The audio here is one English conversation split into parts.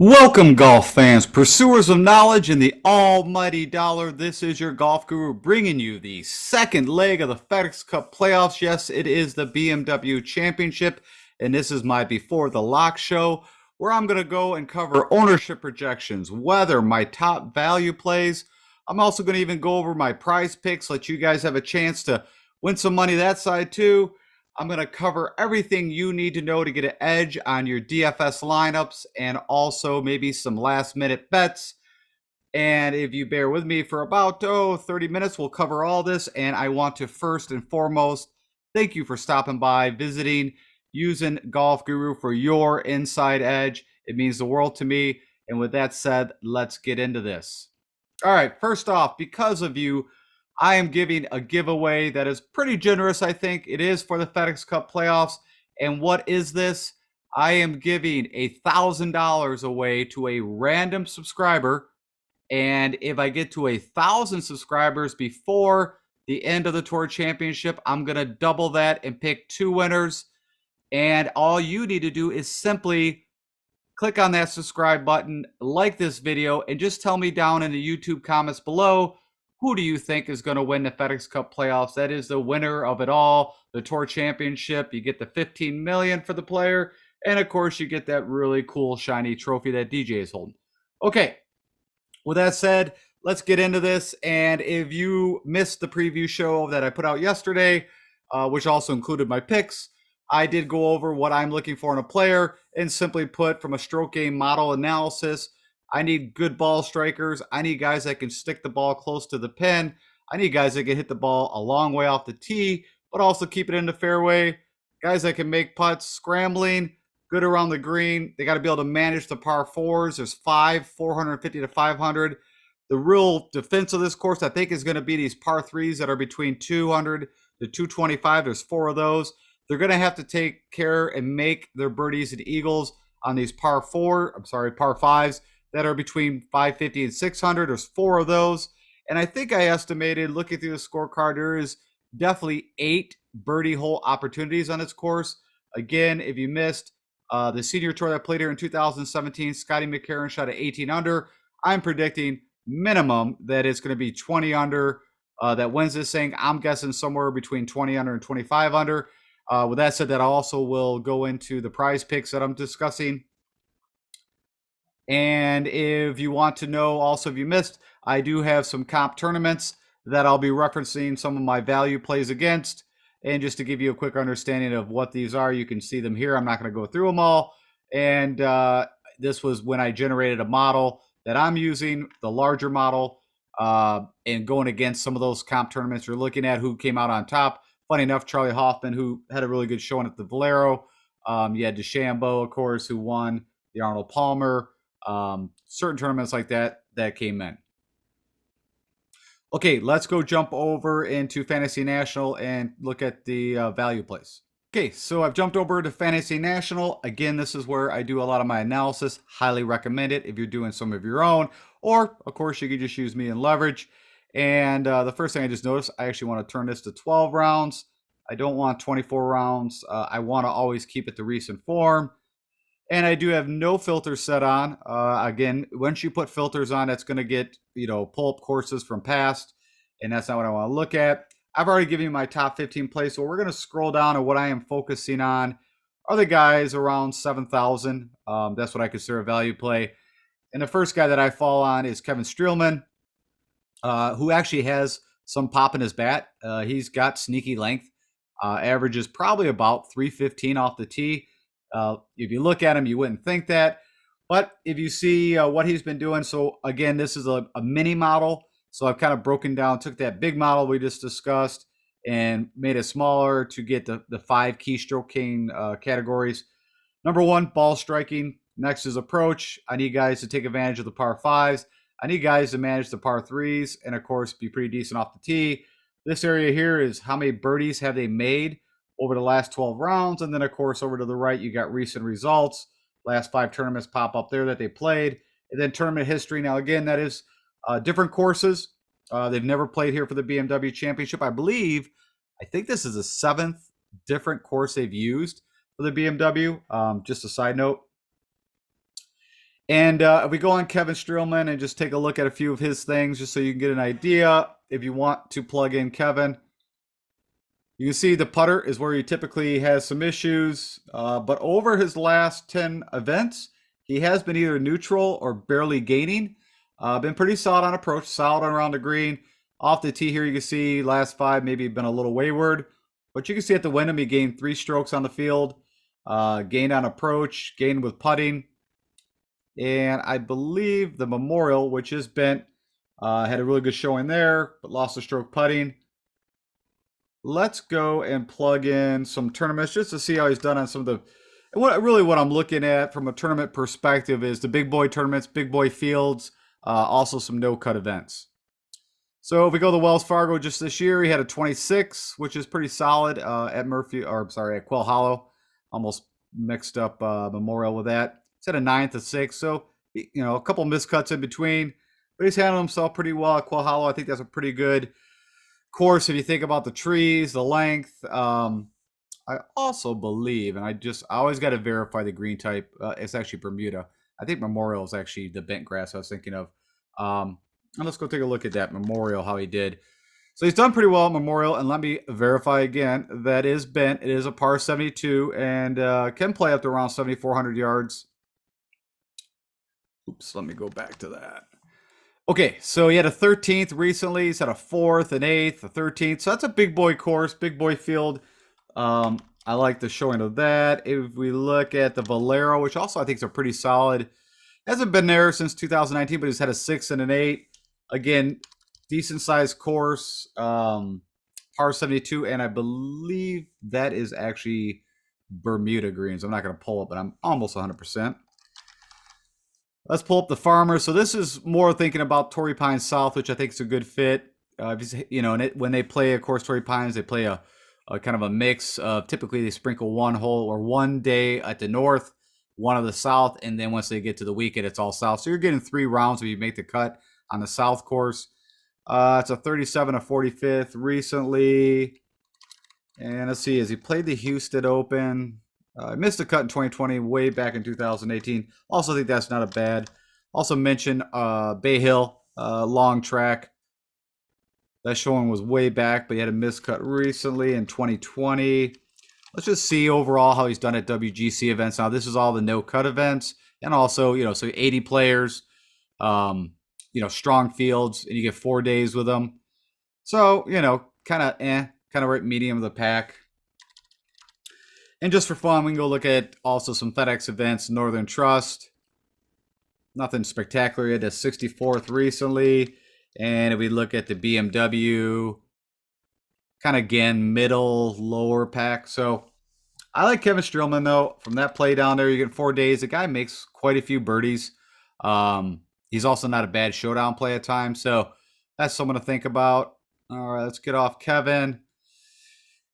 Welcome, golf fans, pursuers of knowledge and the almighty dollar. This is your golf guru bringing you the second leg of the FedEx Cup playoffs. Yes, it is the BMW Championship, and this is my Before the Lock show, where I'm going to go and cover ownership projections, weather, my top value plays. I'm also going to even go over my prize picks, let you guys have a chance to win some money that side too. I'm going to cover everything you need to know to get an edge on your DFS lineups and also maybe some last minute bets. And if you bear with me for about 30 minutes, we'll cover all this. And I want to first and foremost thank you for stopping by, visiting, using Golf Guru for your inside edge. It means the world to me. And with that said, let's get into this. All right, first off, because of you, I am giving a giveaway that is pretty generous, I think. It is for the FedEx Cup playoffs. And what is this? I am giving $1,000 away to a random subscriber. And if I get to 1,000 subscribers before the end of the Tour Championship, I'm going to double that and pick 2 winners. And all you need to do is simply click on that subscribe button, like this video, and just tell me down in the YouTube comments below, who do you think is going to win the FedEx Cup playoffs? That is the winner of it all, the Tour Championship. You get the $15 million for the player, and of course, you get that really cool shiny trophy that DJ is holding. Okay, with that said, let's get into this. And if you missed the preview show that I put out yesterday, which also included my picks, I did go over what I'm looking for in a player, and simply put, from a stroke game model analysis, I need good ball strikers. I need guys that can stick the ball close to the pin. I need guys that can hit the ball a long way off the tee, but also keep it in the fairway. Guys that can make putts, scrambling, good around the green. They got to be able to manage the par fours. There's 450 to 500. The real defense of this course, I think, is going to be these par threes that are between 200 to 225. There's 4 of those. They're going to have to take care and make their birdies and eagles on these par fives that are between 550 and 600. There's 4 of those. And I think I estimated, looking through the scorecard, there is definitely 8 birdie hole opportunities on this course. Again, if you missed the senior tour that played here in 2017, Scotty McCarron shot at 18 under. I'm predicting minimum that it's going to be 20 under that wins this thing. I'm guessing somewhere between 20 under and 25 under. With that said, that also will go into the prize picks that I'm discussing. And if you want to know, also, if you missed, I do have some comp tournaments that I'll be referencing some of my value plays against. And just to give you a quick understanding of what these are, you can see them here. I'm not going to go through them all. And this was when I generated a model that I'm using, the larger model, and going against some of those comp tournaments. You're looking at who came out on top. Funny enough, Charlie Hoffman, who had a really good showing at the Valero. You had DeChambeau, of course, who won the Arnold Palmer. Certain tournaments like that came in. Okay, let's go jump over into Fantasy National and look at the value plays. Okay, so I've jumped over to Fantasy National. Again, this is where I do a lot of my analysis. Highly recommend it if you're doing some of your own, or of course you could just use me in leverage. And the first thing I just noticed, I actually want to turn this to 12 rounds. I don't want 24 rounds. I want to always keep it to recent form. And I do have no filters set on. Again, once you put filters on, that's going to get, pull up courses from past. And that's not what I want to look at. I've already given you my top 15 plays. So we're going to scroll down, and what I am focusing on are the guys around 7,000. That's what I consider a value play. And the first guy that I fall on is Kevin Streelman, who actually has some pop in his bat. He's got sneaky length. Averages probably about 315 off the tee. If you look at him, you wouldn't think that. But if you see what he's been doing, so again, this is a mini model. So I've kind of broken down, took that big model we just discussed and made it smaller to get the 5 keystroke king categories. Number 1, ball striking. Next is approach. I need guys to take advantage of the par 5s. I need guys to manage the par 3s and, of course, be pretty decent off the tee. This area here is how many birdies have they made over the last 12 rounds. And then, of course, over to the right, you got recent results. Last 5 tournaments pop up there that they played. And then tournament history. Now, again, that is different courses. They've never played here for the BMW Championship. I think this is the 7th different course they've used for the BMW. Just a side note. And if we go on Kevin Streelman and just take a look at a few of his things, just so you can get an idea, if you want to plug in Kevin, you can see the putter is where he typically has some issues. But over his last 10 events, he has been either neutral or barely gaining. Been pretty solid on approach, solid around the green. Off the tee here, you can see last 5 maybe been a little wayward. But you can see at the Wyndham, he gained 3 strokes on the field, gained on approach, gained with putting. And I believe the Memorial, which is bent, had a really good showing there, but lost a stroke putting. Let's go and plug in some tournaments just to see how he's done on some of the. What I'm looking at from a tournament perspective is the big boy tournaments, big boy fields, also some no-cut events. So if we go to Wells Fargo just this year, he had a 26, which is pretty solid at Quail Hollow. Almost mixed up Memorial with that. He's had a 9th, a 6th, so a couple miscuts in between, but he's handled himself pretty well at Quail Hollow. I think that's a pretty good course if you think about the trees, the length. I also believe, and I always got to verify the green type. It's actually Bermuda. I think Memorial is actually the bent grass I was thinking of. And let's go take a look at that Memorial, how he did. So he's done pretty well at Memorial, and let me verify again. That is bent. It is a par 72, and can play up to around 7,400 yards. Oops, let me go back to that. Okay, so he had a 13th recently. He's had a 4th, an 8th, a 13th. So that's a big boy course, big boy field. I like the showing of that. If we look at the Valero, which also I think is a pretty solid, hasn't been there since 2019, but he's had a 6 and an 8. Again, decent sized course, par 72, and I believe that is actually Bermuda greens. I'm not going to pull it, but I'm almost 100%. Let's pull up the Farmers. So this is more thinking about Torrey Pines South, which I think is a good fit. When they play, of course, Torrey Pines, they play a kind of a mix of, typically they sprinkle one hole or one day at the north, one of the south, and then once they get to the weekend, it's all south. So you're getting 3 rounds if you make the cut on the south course. It's a 37, a 45th recently. And let's see, has he played the Houston Open? I missed a cut in 2020, way back in 2018. Also think that's not a bad. Also mentioned Bay Hill, long track. That showing was way back, but he had a miscut recently in 2020. Let's just see overall how he's done at WGC events. Now, this is all the no-cut events. And also, so 80 players, strong fields, and you get 4 days with them. So, kind of right medium of the pack. And just for fun, we can go look at also some FedEx events, Northern Trust. Nothing spectacular. He had a 64th recently. And if we look at the BMW, kind of again, middle, lower pack. So I like Kevin Streelman, though. From that play down there, you get 4 days. The guy makes quite a few birdies. He's also not a bad showdown play at times. So that's someone to think about. All right, let's get off Kevin.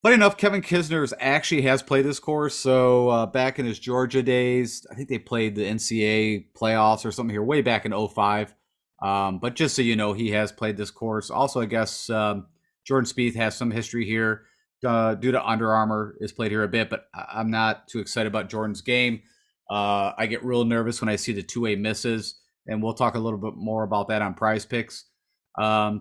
Funny enough, Kevin Kisner actually has played this course. So back in his Georgia days, I think they played the NCAA playoffs or something here way back in 05. But just so you know, he has played this course. Also, I guess Jordan Spieth has some history here due to Under Armour, is played here a bit, but I'm not too excited about Jordan's game. I get real nervous when I see the 2-way misses, and we'll talk a little bit more about that on PrizePicks.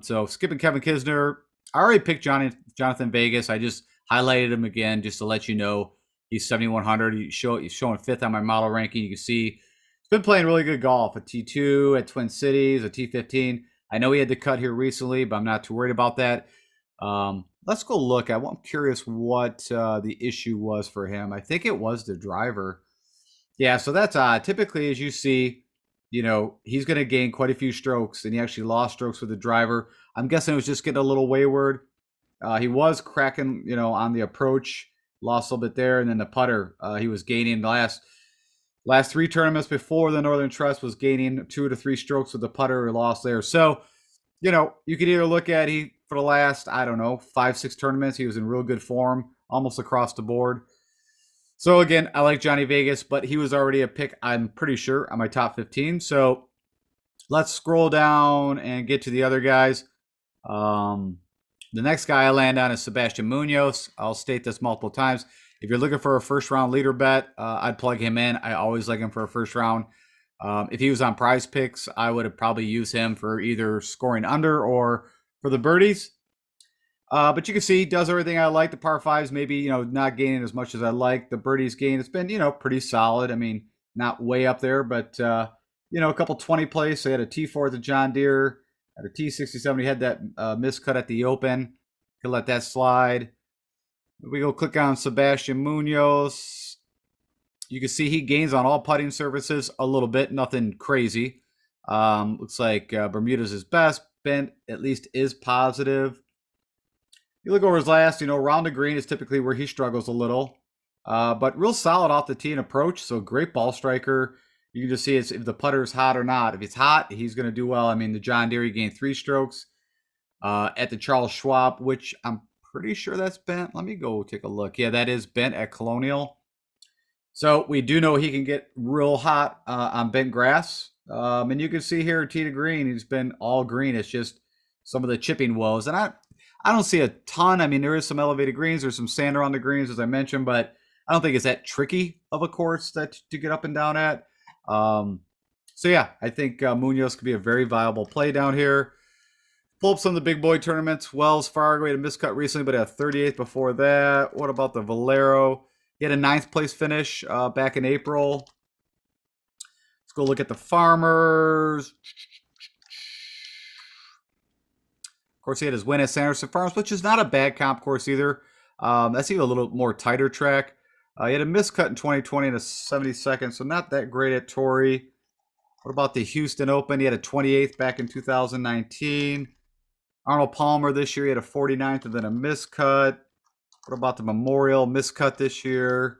So skipping Kevin Kisner, I already picked Jonathan Vegas. I just highlighted him again just to let you know he's 7,100. He's showing 5th on my model ranking. You can see he's been playing really good golf at T2, at Twin Cities, at T15. I know he had to cut here recently, but I'm not too worried about that. Let's go look. I'm curious what the issue was for him. I think it was the driver. Yeah, so that's typically, as you see, he's going to gain quite a few strokes, and he actually lost strokes with the driver. I'm guessing it was just getting a little wayward. He was cracking, on the approach, lost a little bit there, and then the putter, he was gaining the last 3 tournaments before the Northern Trust was gaining 2 to 3 strokes with the putter, he lost there. So, you could either look at for the last, 5-6 tournaments, he was in real good form, almost across the board. So again, I like Johnny Vegas, but he was already a pick, I'm pretty sure, on my top 15. So let's scroll down and get to the other guys. The next guy I land on is Sebastian Munoz. I'll state this multiple times. If you're looking for a first-round leader bet, I'd plug him in. I always like him for a first round. If he was on PrizePicks, I would have probably used him for either scoring under or for the birdies. But you can see he does everything I like. The par fives, maybe, not gaining as much as I like. The birdies gain, it's been, pretty solid. I mean, not way up there, but, a couple 20 plays. So he had a T4 at the John Deere, at a T67. He had that miscut at the Open. Could let that slide. We go click on Sebastian Munoz. You can see he gains on all putting surfaces a little bit, nothing crazy. Looks like Bermuda's his best. Bent at least is positive. You look over his last, round the green is typically where he struggles a little. But real solid off the tee and approach. So great ball striker. You can just see if the putter is hot or not. If it's hot, he's going to do well. I mean, the John Deere, he gained 3 strokes. At the Charles Schwab, which I'm pretty sure that's bent. Let me go take a look. Yeah, that is bent at Colonial. So we do know he can get real hot on bent grass. And you can see here, tee to green, he's been all green. It's just some of the chipping woes. And I don't see a ton. I mean, there is some elevated greens. There's some sand around the greens, as I mentioned, but I don't think it's that tricky of a course to get up and down at. So, yeah, I think Munoz could be a very viable play down here. Pull up some of the big boy tournaments. Wells Fargo, he had a miscut recently, but had 38th before that. What about the Valero? He had a 9th place finish back in April. Let's go look at the Farmers. Of course, he had his win at Sanderson Farms, which is not a bad comp course either. That's even a little more tighter track. He had a miscut in 2020 and a 72nd, so not that great at Torrey. What about the Houston Open? He had a 28th back in 2019. Arnold Palmer this year, he had a 49th and then a miscut. What about the Memorial miscut this year?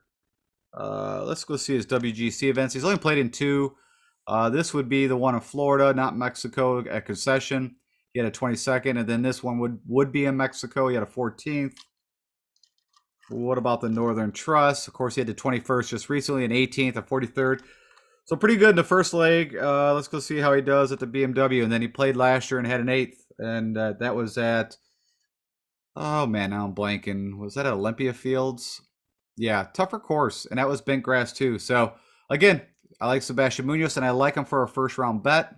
Let's go see his WGC events. He's only played in 2. This would be the one in Florida, not Mexico, at Concession. He had a 22nd, and then this one would be in Mexico. He had a 14th. What about the Northern Trust? Of course, he had the 21st just recently, an 18th, a 43rd. So pretty good in the first leg. Let's go see how he does at the BMW. And then he played last year and had an 8th. And that was at, oh man, now I'm blanking. Was that at Olympia Fields? Yeah, tougher course. And that was bent grass too. So again, I like Sebastian Munoz and I like him for a first round bet.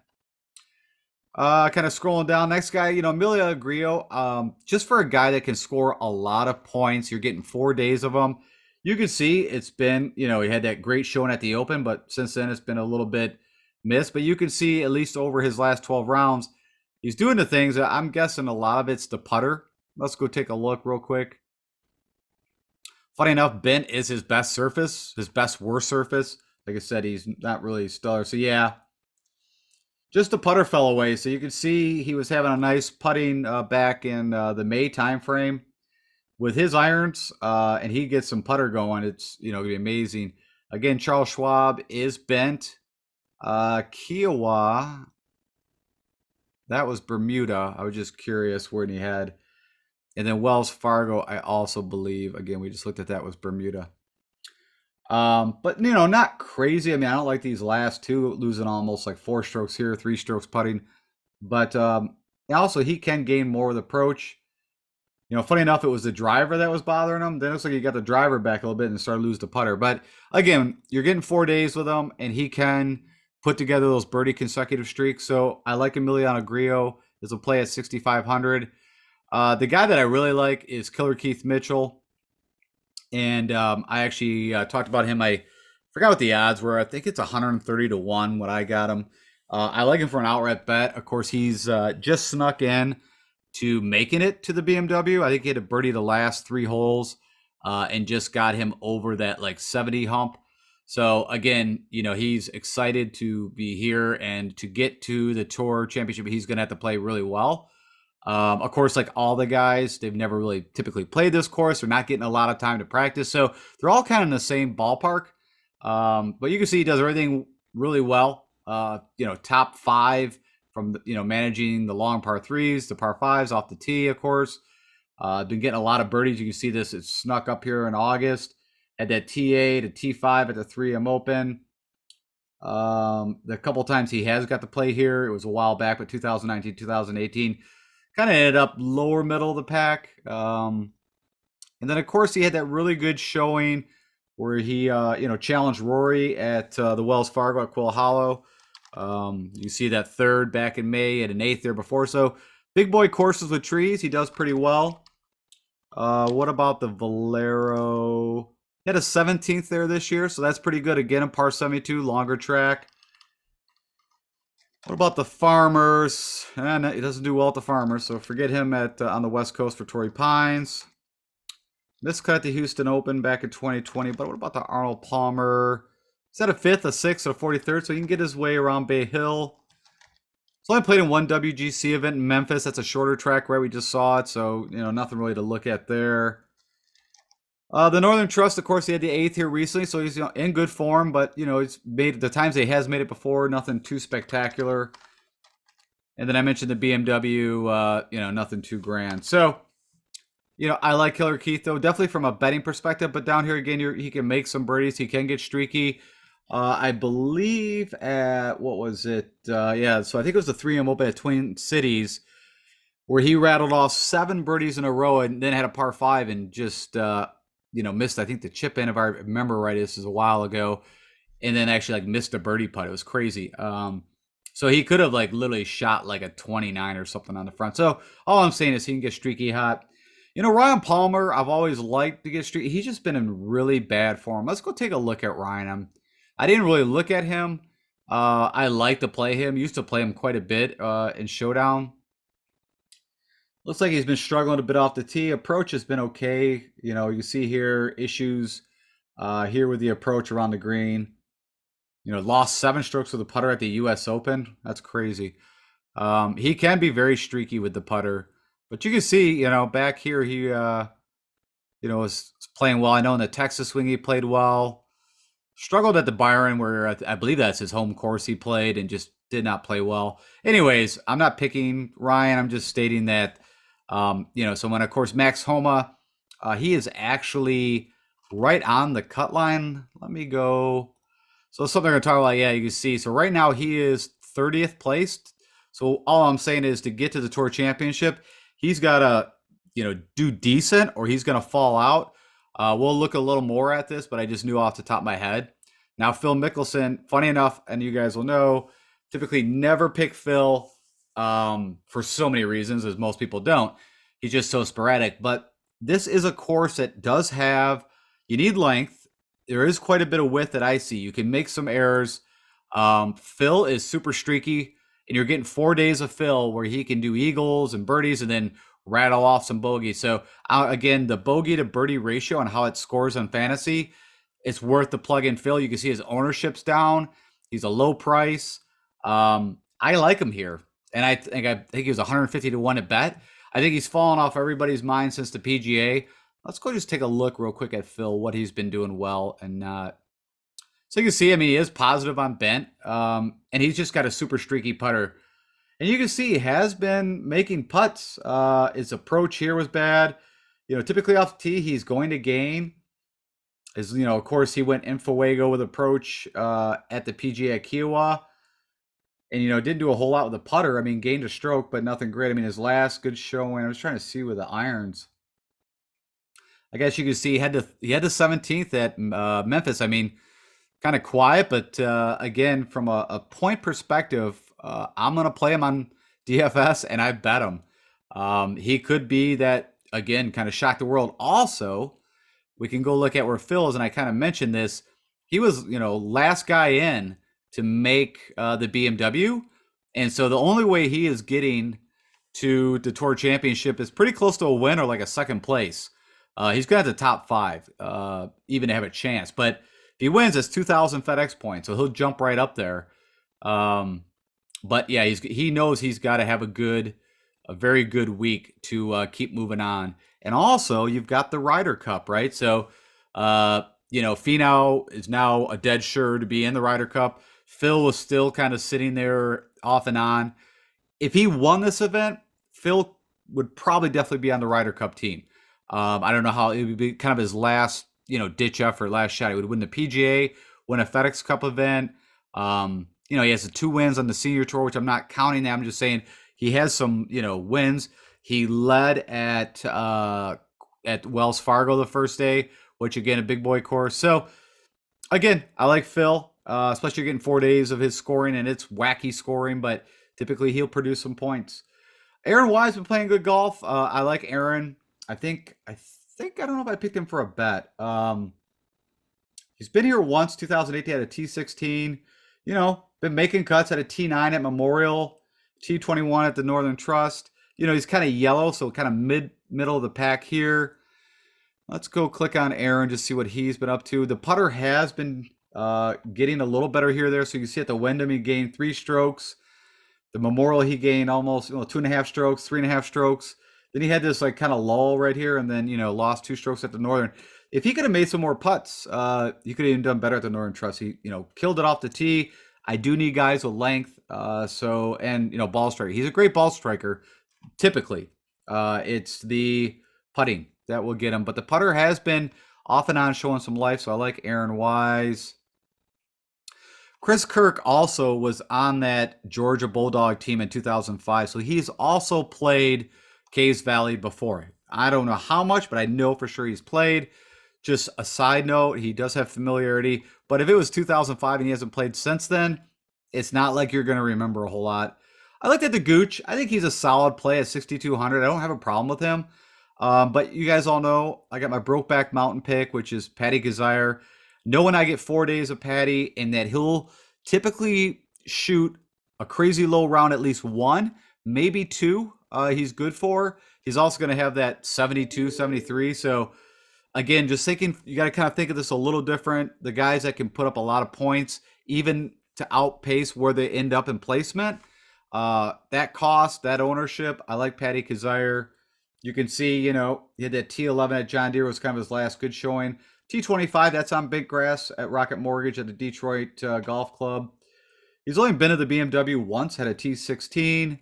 Kind of scrolling down. Next guy, Emilio Grillo. Just for a guy that can score a lot of points, you're getting 4 days of them. You can see it's been, he had that great showing at the Open, but since then it's been a little bit missed. But you can see at least over his last 12 rounds, he's doing the things that I'm guessing a lot of it's the putter. Let's go take a look real quick. Funny enough, bent is his best surface, his best worst surface. Like I said, he's not really stellar. So yeah, just the putter fell away. So you can see he was having a nice putting back in the May timeframe with his irons, and he gets some putter going. It's gonna be amazing. Again, Charles Schwab is bent. Kiowa, that was Bermuda. I was just curious where he had. And then Wells Fargo, I also believe. Again, we just looked at that, was Bermuda. But not crazy. I mean, I don't like these last 2, losing almost like 4 strokes here, 3 strokes putting. But also he can gain more with approach. Funny enough, it was the driver that was bothering him. Then it looks like he got the driver back a little bit and started to lose the putter. But again, you're getting 4 days with him, and he can put together those birdie consecutive streaks. So I like Emiliano Grillo as a play at 6,500. The guy that I really like is Killer Keith Mitchell. And I actually talked about him. I forgot what the odds were. I think it's 130 to 1 when I got him. I like him for an outright bet. Of course, he's just snuck in to making it to the BMW. I think he had a birdie the last 3 holes and just got him over that like 70 hump. So again, he's excited to be here and to get to the Tour Championship. He's going to have to play really well. Of course, like all the guys, they've never really typically played this course. They're not getting a lot of time to practice. So they're all kind of in the same ballpark. But you can see he does everything really well. Top 5 from, managing the long par 3s, the par 5s off the tee, of course. Been getting a lot of birdies. You can see this. It snuck up here in August. Had that T8 to T5 at the 3M Open. The couple times he has got to play here, it was a while back, but 2019, 2018. Kind of ended up lower middle of the pack. And then, of course, he had that really good showing where he challenged Rory at the Wells Fargo at Quill Hollow. You see that third back in May and an eighth there before. So big boy courses with trees, he does pretty well. What about the Valero? He had a 17th there this year, so that's pretty good. Again, a par 72, longer track. What about the Farmers? And he doesn't do well at the Farmers, so forget him at on the West Coast for Torrey Pines. Miscut at the Houston Open back in 2020. But what about the Arnold Palmer? He's at a 5th, a 6th, a 43rd, so he can get his way around Bay Hill. He's only played in one WGC event in Memphis. That's a shorter track, right? We just saw it, so nothing really to look at there. The Northern Trust, of course, he had the 8th here recently, so he's in good form. But he's made the times he has made it before, nothing too spectacular. And then I mentioned the BMW, nothing too grand. So, I like Killer Keith, though, definitely from a betting perspective. But down here, again, he can make some birdies. He can get streaky. I believe at, what was it? So I think it was the 3M Open at Twin Cities where he rattled off 7 birdies in a row and then had a par 5 and just, missed, I think, the chip in, if I remember right. This is a while ago. And then actually, missed a birdie putt. It was crazy. So he could have, literally shot, a 29 or something on the front. So all I'm saying is he can get streaky hot. Ryan Palmer, I've always liked to get streaky. He's just been in really bad form. Let's go take a look at Ryan. I didn't really look at him. I like to play him. Used to play him quite a bit in Showdown. Looks like he's been struggling a bit off the tee. Approach has been okay. You see here issues here with the approach around the green. Lost 7 strokes with the putter at the U.S. Open. That's crazy. He can be very streaky with the putter. But you can see, back here he, was playing well. I know in the Texas swing he played well. Struggled at the Byron, where I believe that's his home course he played, and just did not play well. Anyways, I'm not picking Ryan. I'm just stating that, so when, of course, Max Homa, he is actually right on the cut line. Let me go. So something I'm going to talk about, you can see. So right now he is 30th placed. So all I'm saying is to get to the Tour Championship, he's got to, do decent or he's going to fall out. We'll look a little more at this, but I just knew off the top of my head. Now, Phil Mickelson, funny enough, and you guys will know, typically never pick Phil for so many reasons, as most people don't. He's just so sporadic. But this is a course that does have, you need length. There is quite a bit of width that I see. You can make some errors. Phil is super streaky, and you're getting 4 days of Phil where he can do eagles and birdies and then rattle off some bogeys. So again, the bogey to birdie ratio and how it scores on fantasy, it's worth the plug in Phil. You can see his ownership's down. He's a low price. I like him here. And I think he was 150 to 1 at bet. I think he's fallen off everybody's mind since the PGA. Let's go just take a look real quick at Phil, what he's been doing well and not. So you can see, he is positive on bent. And he's just got a super streaky putter. And you can see he has been making putts. His approach here was bad. Typically off the tee, he's going to gain. Of course, he went in Fuego with approach at the PGA at Kiowa. And, didn't do a whole lot with the putter. Gained a stroke, but nothing great. His last good showing, I was trying to see with the irons. I guess you can see he had the 17th at Memphis. Kind of quiet, but again, from a point perspective, I'm going to play him on DFS, and I bet him. He could be that, again, kind of shock the world. Also, we can go look at where Phil is, and I kind of mentioned this. He was, last guy in to make the BMW, and so the only way he is getting to the Tour Championship is pretty close to a win or a second place. He's going to have the top 5, even to have a chance. But if he wins, it's 2,000 FedEx points, so he'll jump right up there. But yeah, he knows he's got to have a very good week to keep moving on. And also, you've got the Ryder Cup, right? So, Finau is now a dead sure to be in the Ryder Cup. Phil was still kind of sitting there off and on. If he won this event, Phil would probably definitely be on the Ryder Cup team. I don't know how it would be kind of his last, ditch effort, last shot. He would win the PGA, win a FedEx Cup event. He has the 2 wins on the senior tour, which I'm not counting that. I'm just saying he has some, wins. He led at Wells Fargo the first day, which again, a big boy course. So again, I like Phil, especially getting 4 days of his scoring, and it's wacky scoring, but typically he'll produce some points. Aaron Wise been playing good golf. I like Aaron. I don't know if I picked him for a bet. He's been here once, 2008. He had a T16. Been making cuts at a T9 at Memorial, T21 at the Northern Trust. He's kind of yellow, so kind of middle of the pack here. Let's go click on Aaron, just see what he's been up to. The putter has been getting a little better here or there. So you can see at the Wyndham, he gained 3 strokes. The Memorial, he gained almost 2.5 strokes, 3.5 strokes. Then he had this like kind of lull right here, and then lost 2 strokes at the Northern. If he could have made some more putts, he could have even done better at the Northern Trust. He killed it off the tee. I do need guys with length, and ball striker. He's a great ball striker. Typically, it's the putting that will get him, but the putter has been off and on showing some life. So I like Aaron Wise. Chris Kirk also was on that Georgia Bulldog team in 2005. So he's also played Caves Valley before. I don't know how much, but I know for sure he's played. Just a side note, he does have familiarity. But if it was 2005 and he hasn't played since then, it's not like you're going to remember a whole lot. I looked at the Gooch. I think he's a solid play at 6,200. I don't have a problem with him. But you guys all know I got my Brokeback Mountain pick, which is Patty Kazire. Knowing I get 4 days of Patty and that he'll typically shoot a crazy low round, at least 1, maybe 2. He's good for. He's also going to have that 72, 73. So again, just thinking, you got to kind of think of this a little different. The guys that can put up a lot of points, even to outpace where they end up in placement. That cost, that ownership, I like Patty Kazire. You can see, he had that T11 at John Deere was kind of his last good showing. T25, that's on big grass at Rocket Mortgage at the Detroit Golf Club. He's only been to the BMW once, had a T16.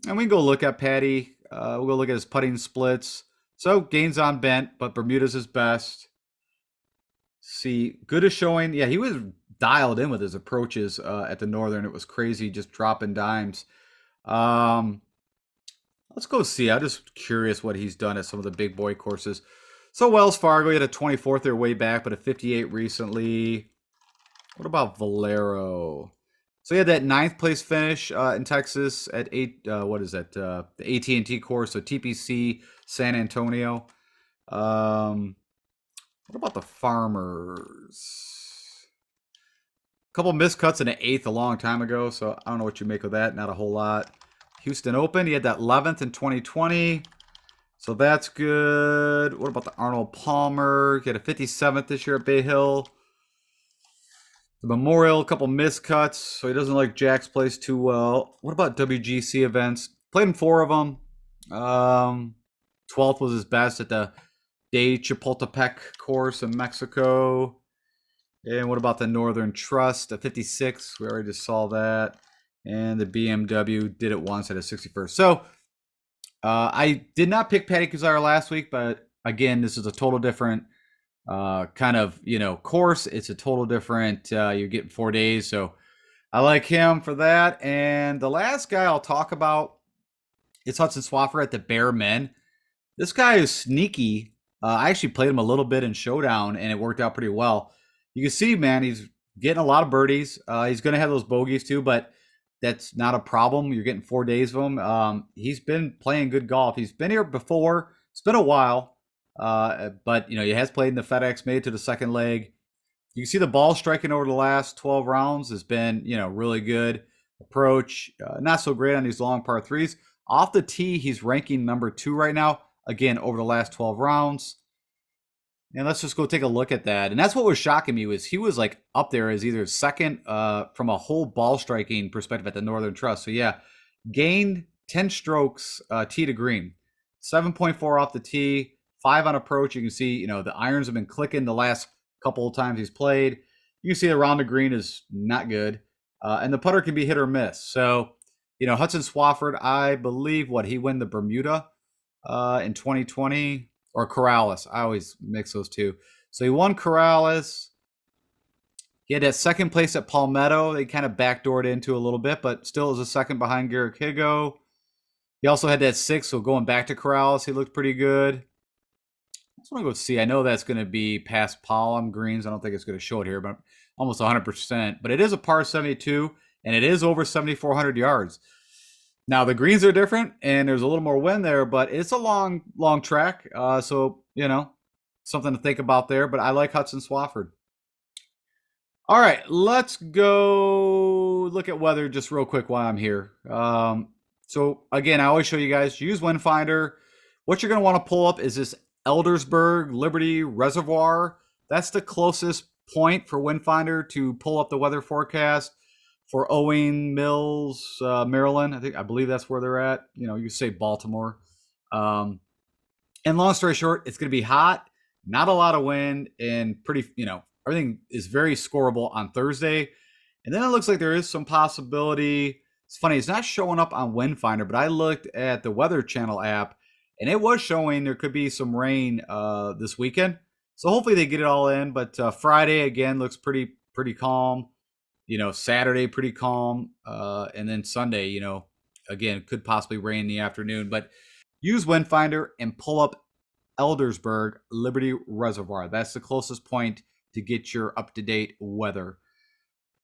And we can go look at Patty. We'll go look at his putting splits. So gains on bent, but Bermuda's his best. See, good as showing. Yeah, he was dialed in with his approaches at the Northern. It was crazy, just dropping dimes. Let's go see. I'm just curious what he's done at some of the big boy courses. So Wells Fargo, he had a 24th there way back, but a 58 recently. What about Valero? So he had that 9th place finish in Texas at the AT&T course, so TPC San Antonio. What about the Farmers? A couple missed cuts in an 8th a long time ago, so I don't know what you make of that. Not a whole lot. Houston Open, he had that 11th in 2020. So that's good. What about the Arnold Palmer? He had a 57th this year at Bay Hill. The Memorial, a couple missed cuts, so he doesn't like Jack's Place too well. What about WGC events? Played in 4 of them. 12th was his best at the De Chapultepec course in Mexico. And what about the Northern Trust? A 56, we already just saw that. And the BMW did it once at a 61st. So I did not pick Patty Kazire last week, but again, this is a total different kind of, course. It's a total different, you're getting 4 days. So I like him for that. And the last guy I'll talk about is Hudson Swaffer at the Bear Men. This guy is sneaky. I actually played him a little bit in Showdown, and it worked out pretty well. You can see, man, he's getting a lot of birdies. He's going to have those bogeys too, but that's not a problem. You're getting 4 days of him. He's been playing good golf. He's been here before. It's been a while, but he has played in the FedEx, made it to the second leg. You can see the ball striking over the last 12 rounds has been, really good. Approach, not so great on these long par 3s. Off the tee, he's ranking number 2 right now. Again, over the last 12 rounds. And let's just go take a look at that. And that's what was shocking me, was he was like up there as either second from a whole ball striking perspective at the Northern Trust. So yeah, gained 10 strokes tee to green, 7.4 off the tee, 5 on approach. You can see, the irons have been clicking the last couple of times he's played. You can see around the green is not good. And the putter can be hit or miss. So, Hudson Swafford, I believe he won the Bermuda in 2020. Or Corrales. I always mix those two. So he won Corrales. He had that second place at Palmetto. They kind of backdoored into a little bit, but still is a second behind Garrick Higo. He also had that 6th, so going back to Corrales, he looked pretty good. just want to go see. I know that's going to be past Palm Greens. I don't think it's going to show it here, but almost 100%. But it is a par 72, and it is over 7,400 yards. Now the greens are different, and there's a little more wind there, but it's a long track. So something to think about there. But I like Hudson Swafford. All right, let's go look at weather just real quick while I'm here. So again, I always show you guys, use Wind Finder. What you're going to want to pull up is this Eldersburg Liberty Reservoir. That's the closest point for Wind Finder to pull up the weather forecast for Owing Mills, Maryland. I believe that's where they're at. You say Baltimore. And long story short, it's going to be hot, not a lot of wind, and pretty, everything is very scoreable on Thursday. And then it looks like there is some possibility. It's funny, it's not showing up on Wind Finder, but I looked at the Weather Channel app, and it was showing there could be some rain this weekend. So hopefully they get it all in. But Friday, again, looks pretty calm. Saturday, pretty calm. And then Sunday, again, could possibly rain in the afternoon. But use Wind Finder and pull up Eldersburg Liberty Reservoir. That's the closest point to get your up-to-date weather.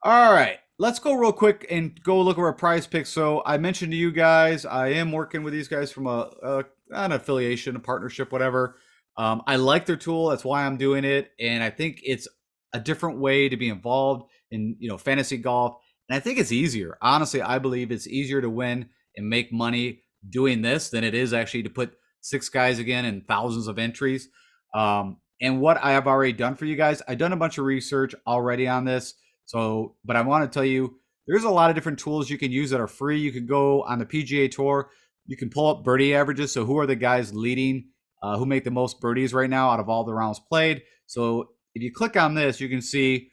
All right, let's go real quick and go look over at PrizePicks. So I mentioned to you guys, I am working with these guys from an affiliation, a partnership, whatever. I like their tool. That's why I'm doing it. And I think it's a different way to be involved in, fantasy golf. And I think it's easier. Honestly, I believe it's easier to win and make money doing this than it is actually to put 6 guys again and thousands of entries. And what I have already done for you guys, I've done a bunch of research already on this. So, but I want to tell you, there's a lot of different tools you can use that are free. You can go on the PGA Tour. You can pull up birdie averages. So who are the guys leading, who make the most birdies right now out of all the rounds played? So if you click on this, you can see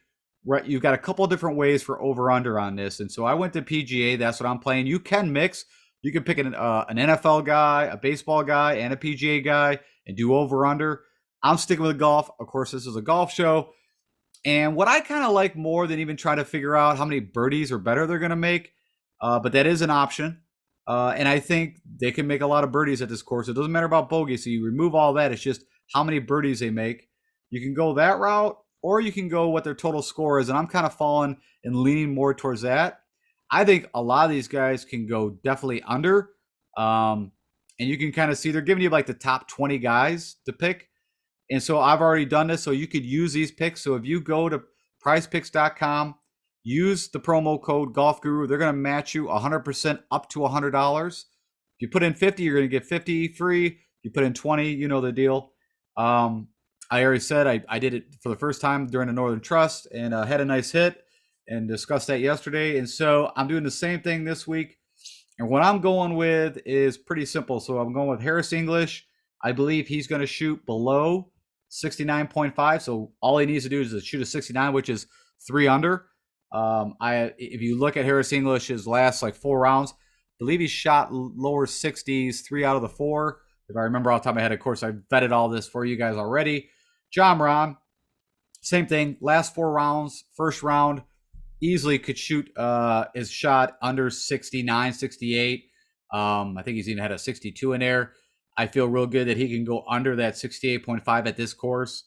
you've got a couple of different ways for over-under on this. And so I went to PGA. That's what I'm playing. You can mix. You can pick an NFL guy, a baseball guy, and a PGA guy and do over-under. I'm sticking with golf. Of course, this is a golf show. And what I kind of like more than even trying to figure out how many birdies or better they're going to make, but that is an option. And I think they can make a lot of birdies at this course. It doesn't matter about bogey. So you remove all that. It's just how many birdies they make. You can go that route, or you can go what their total score is. And I'm kind of falling and leaning more towards that. I think a lot of these guys can go definitely under. And you can kind of see they're giving you like the top 20 guys to pick. And so I've already done this, so you could use these picks. So if you go to prizepicks.com, use the promo code Golf Guru, they're going to match you 100% up to $100. If you put in 50, you're going to get 50 free. If you put in 20, you know the deal. I already said I did it for the first time during the Northern Trust and had a nice hit and discussed that yesterday. And so I'm doing the same thing this week. And what I'm going with is pretty simple. So I'm going with Harris English. I believe he's going to shoot below 69.5. So all he needs to do is to shoot a 69, which is 3 under. If you look at Harris English, his last like 4 rounds, I believe he shot lower 60s, 3 out of the 4. If I remember off the top of my head, of course, I vetted all this for you guys already. John Ron, same thing. Last 4 rounds, first round, easily could shoot his shot under 69, 68. I think he's even had a 62 in there. I feel real good that he can go under that 68.5 at this course.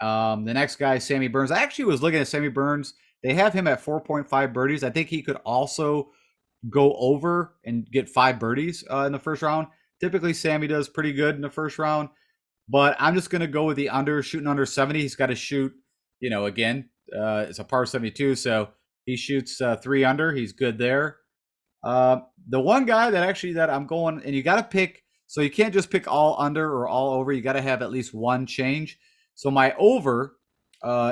The next guy, Sammy Burns. I actually was looking at Sammy Burns. They have him at 4.5 birdies. I think he could also go over and get 5 birdies in the first round. Typically, Sammy does pretty good in the first round. But I'm just going to go with the under, shooting under 70. He's got to shoot, again, it's a par 72. So he shoots 3 under. He's good there. The one guy that I'm going, and you got to pick, so you can't just pick all under or all over. You got to have at least one change. So my over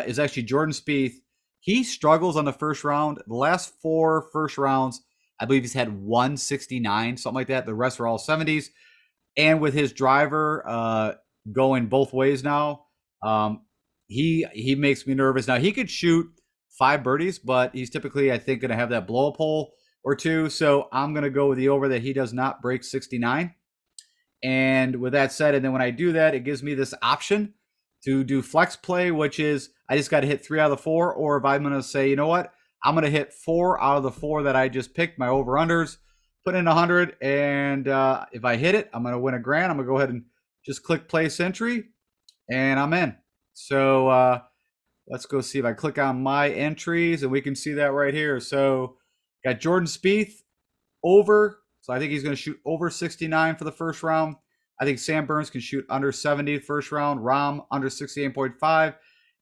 is actually Jordan Spieth. He struggles on the first round. The last 4 first rounds, I believe he's had 169, something like that. The rest are all 70s. And with his driver going both ways now, he makes me nervous. Now, he could shoot 5 birdies, but he's typically, I think, going to have that blow-up hole or 2. So I'm going to go with the over that he does not break 69. And with that said, and then when I do that, it gives me this option to do flex play, which is I just got to hit 3 out of the 4. Or if I'm going to say, you know what, I'm going to hit 4 out of the 4 that I just picked, my over-unders, put in 100. And if I hit it, I'm going to win $1,000. I'm going to go ahead and just click place entry. and I'm in. So let's go see if I click on my entries, and we can see that right here. So got Jordan Spieth over. So I think he's going to shoot over 69 for the first round. I think Sam Burns can shoot under 70 first round. Rahm under 68.5,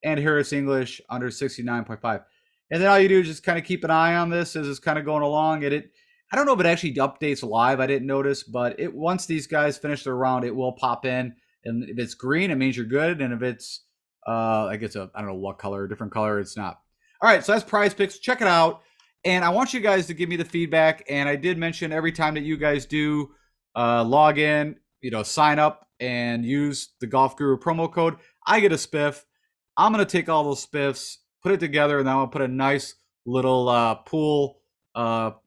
and Harris English under 69.5. And then all you do is just kind of keep an eye on this as it's kind of going along. I don't know if it actually updates live. I didn't notice, but once these guys finish their round, it will pop in. And if it's green, it means you're good. And if it's like it's I don't know what color, different color, it's not. All right, so that's PrizePicks. Check it out. And I want you guys to give me the feedback. And I did mention every time that you guys do log in, sign up and use the Golf Guru promo code, I get a spiff. I'm going to take all those spiffs, put it together, and then I'm going to put a nice little pool,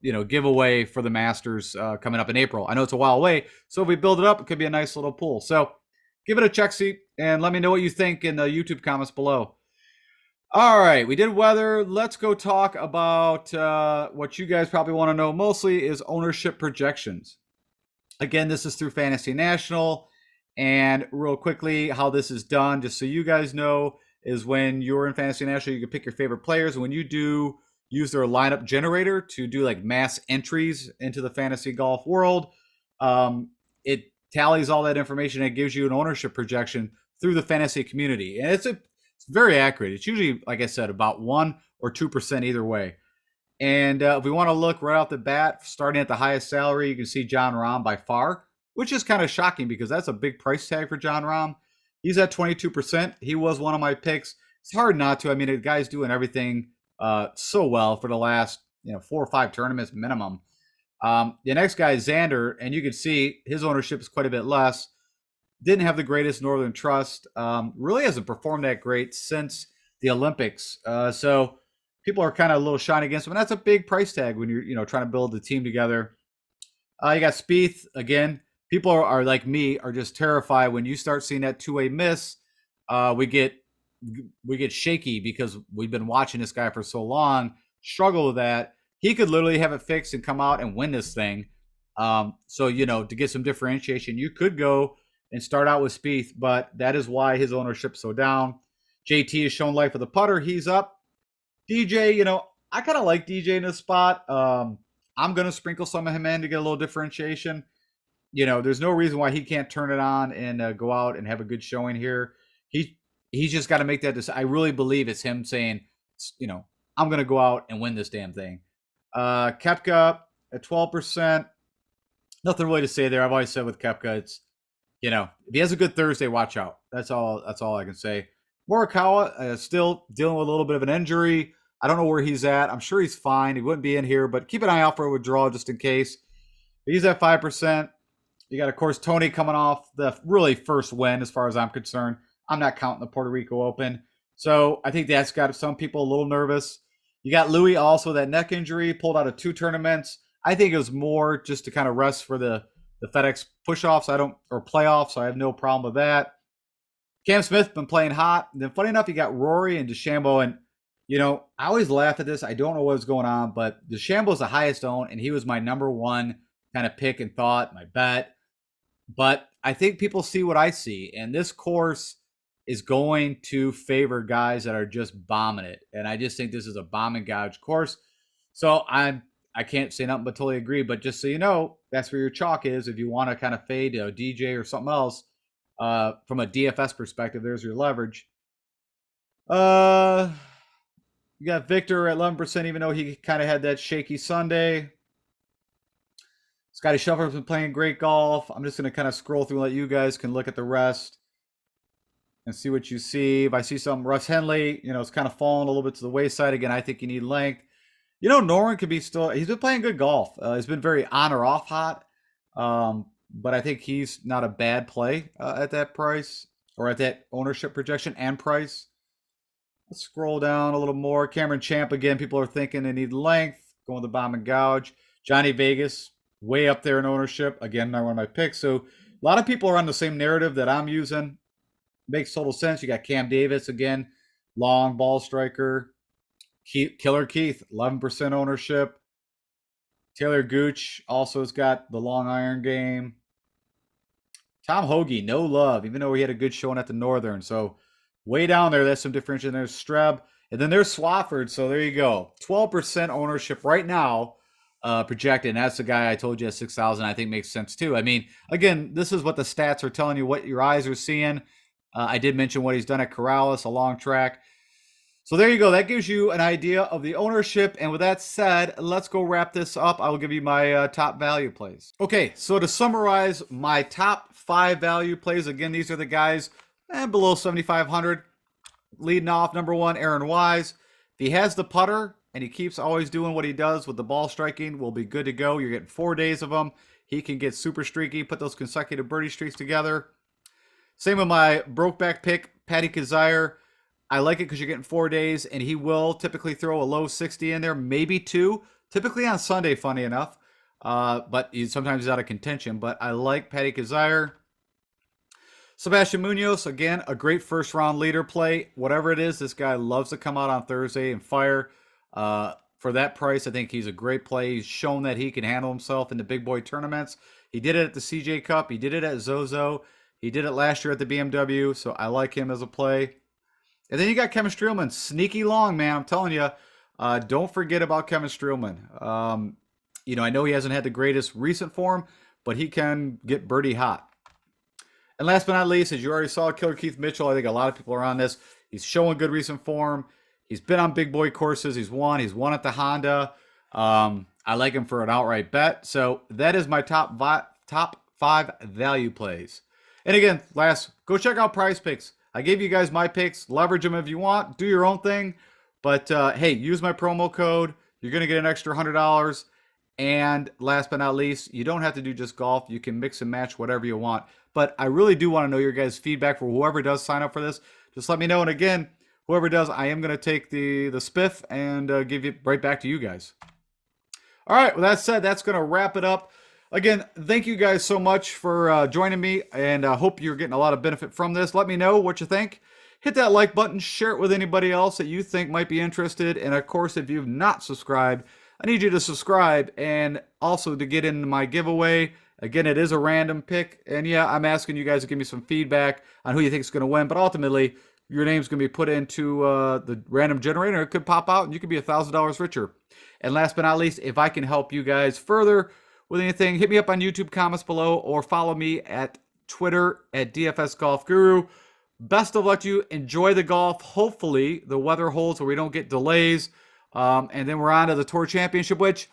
giveaway for the Masters coming up in April. I know it's a while away, so if we build it up, it could be a nice little pool. So give it a check seat and let me know what you think in the YouTube comments below. All right, we did weather. Let's go talk about what you guys probably want to know mostly is ownership projections. Again, this is through Fantasy National. And real quickly, how this is done, just so you guys know, is when you're in Fantasy National, you can pick your favorite players. When you do use their lineup generator to do like mass entries into the fantasy golf world, it tallies all that information and it gives you an ownership projection through the fantasy community. And it's very accurate. It's usually, like I said, about 1 or 2% either way. And if we want to look right off the bat, starting at the highest salary, you can see Jon Rahm by far, which is kind of shocking because that's a big price tag for Jon Rahm. He's at 22%. He was one of my picks. It's hard not to. I mean, the guy's doing everything so well for the last 4 or 5 tournaments minimum. The next guy is Xander, and you can see his ownership is quite a bit less. Didn't have the greatest Northern Trust. Really hasn't performed that great since the Olympics. So people are kind of a little shy against him, and that's a big price tag when you're trying to build the team together. You got Spieth again. People are like me, are just terrified when you start seeing that two-way miss. We get shaky because we've been watching this guy for so long. Struggle with that. He could literally have it fixed and come out and win this thing. So to get some differentiation, you could go and start out with Spieth, but that is why his ownership's so down. JT has shown life with the putter. He's up. DJ, I kind of like DJ in this spot. I'm going to sprinkle some of him in to get a little differentiation. There's no reason why he can't turn it on and go out and have a good showing here. He's just got to make that decision. I really believe it's him saying, I'm going to go out and win this damn thing. Koepka at 12%. Nothing really to say there. I've always said with Koepka, it's, if he has a good Thursday, watch out. That's all I can say. Morikawa still dealing with a little bit of an injury. I don't know where he's at. I'm sure he's fine. He wouldn't be in here, but keep an eye out for a withdrawal just in case. He's at 5%. You got, of course, Tony coming off the really first win as far as I'm concerned. I'm not counting the Puerto Rico Open. So I think that's got some people a little nervous. You got Louis also, that neck injury, pulled out of 2 tournaments. I think it was more just to kind of rest for the FedEx push-offs or playoffs, so I have no problem with that. Cam Smith been playing hot. And then funny enough, you got Rory and DeChambeau. And, I always laugh at this. I don't know what's going on, but DeChambeau's the highest owned, and he was my number one kind of pick and thought, my bet. But I think people see what I see. And this course is going to favor guys that are just bombing it. And I just think this is a bomb and gouge course. So I can't say nothing but totally agree. But just so you know, that's where your chalk is. If you want to kind of fade a DJ or something else, from a DFS perspective, there's your leverage. You got Victor at 11%, even though he kind of had that shaky Sunday. Scotty Scheffler's been playing great golf. I'm just going to kind of scroll through and let you guys can look at the rest and see what you see. If I see some Russ Henley, it's kind of falling a little bit to the wayside. Again, I think you need length. Noren could be he's been playing good golf. He's been very on or off hot. But I think he's not a bad play at that price or at that ownership projection and price. Let's scroll down a little more. Cameron Champ, again, people are thinking they need length. Going with the bomb and gouge. Johnny Vegas, way up there in ownership. Again, not one of my picks. So a lot of people are on the same narrative that I'm using. Makes total sense. You got Cam Davis, again, long ball striker. Killer Keith, 11% ownership. Taylor Gooch also has got the long iron game. Tom Hoagie, no love, even though he had a good showing at the Northern. So way down there, that's some differentiation. There's Streb. And then there's Swafford. So there you go. 12% ownership right now projected. And that's the guy I told you at 6,000. I think makes sense too. I mean, again, this is what the stats are telling you, what your eyes are seeing. I did mention what he's done at Corrales, a long track. So there you go. That gives you an idea of the ownership. And with that said, let's go wrap this up. I will give you my top value plays. Okay, so to summarize my top 5 value plays, again, these are the guys below 7,500. Leading off, number 1, Aaron Wise. If he has the putter and he keeps always doing what he does with the ball striking, we'll be good to go. You're getting 4 days of him. He can get super streaky, put those consecutive birdie streaks together. Same with my broke-back pick, Patty Kazire. I like it because you're getting 4 days, and he will typically throw a low 60 in there, maybe 2. Typically on Sunday, funny enough. But sometimes he's out of contention. But I like Patty Kazire. Sebastian Munoz, again, a great first-round leader play. Whatever it is, this guy loves to come out on Thursday and fire. For that price, I think he's a great play. He's shown that he can handle himself in the big boy tournaments. He did it at the CJ Cup. He did it at Zozo. He did it last year at the BMW, so I like him as a play. And then you got Kevin Streelman, sneaky long, man. I'm telling you, don't forget about Kevin Streelman. You know, I know he hasn't had the greatest recent form, but he can get birdie hot. And last but not least, as you already saw, Killer Keith Mitchell. I think a lot of people are on this. He's showing good recent form. He's been on big boy courses. He's won. He's won at the Honda. I like him for an outright bet. So that is my top 5 value plays. And again, go check out PrizePicks. I gave you guys my picks. Leverage them if you want. Do your own thing. But, hey, use my promo code. You're going to get an extra $100. And last but not least, you don't have to do just golf. You can mix and match whatever you want. But I really do want to know your guys' feedback for whoever does sign up for this. Just let me know. And again, whoever does, I am going to take the spiff and give it right back to you guys. All right, with that said, that's going to wrap it up. Again, thank you guys so much for joining me, and I hope you're getting a lot of benefit from this. Let me know what you think. Hit that like button, share it with anybody else that you think might be interested. And of course, if you've not subscribed, I need you to subscribe and also to get into my giveaway. Again, it is a random pick. And yeah, I'm asking you guys to give me some feedback on who you think is going to win. But ultimately, your name's going to be put into the random generator. It could pop out and you could be $1,000 richer. And last but not least, if I can help you guys further with anything, hit me up on YouTube comments below or follow me at Twitter at DFS Golf Guru. Best of luck to you. Enjoy the golf. Hopefully the weather holds where we don't get delays. And then we're on to the Tour Championship, which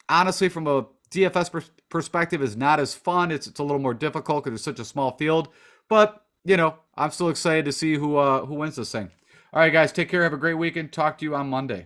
honestly from a DFS perspective is not as fun. It's a little more difficult because it's such a small field. But, you know, I'm still excited to see who wins this thing. All right, guys, take care. Have a great weekend. Talk to you on Monday.